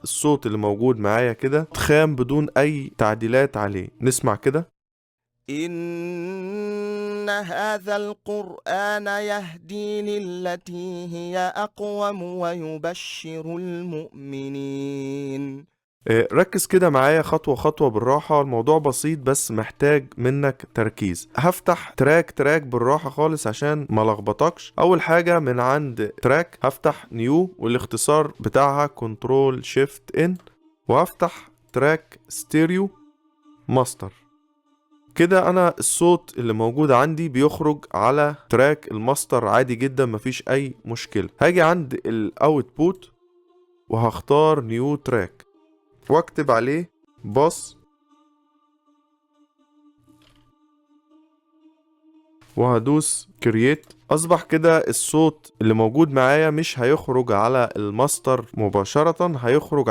الصوت اللي موجود معايا كده خام بدون اي تعديلات عليه. نسمع كده. إن هذا القرآن يهدي للتي هي أقوم ويبشر المؤمنين. ركز كده معايا خطوة خطوة بالراحة، الموضوع بسيط بس محتاج منك تركيز. هفتح تراك بالراحة خالص عشان ما لخبطكش. أول حاجة من عند تراك هفتح نيو والاختصار بتاعها كنترول شيفت ان، وهفتح تراك ستيريو ماستر. كده أنا الصوت اللي موجود عندي بيخرج على تراك الماستر عادي جدا، مفيش أي مشكلة. هاجي عند الاوتبوت وهختار نيو تراك واكتب عليه باص، وهدوس كرييت. اصبح كده الصوت اللي موجود معايا مش هيخرج على الماستر مباشرة، هيخرج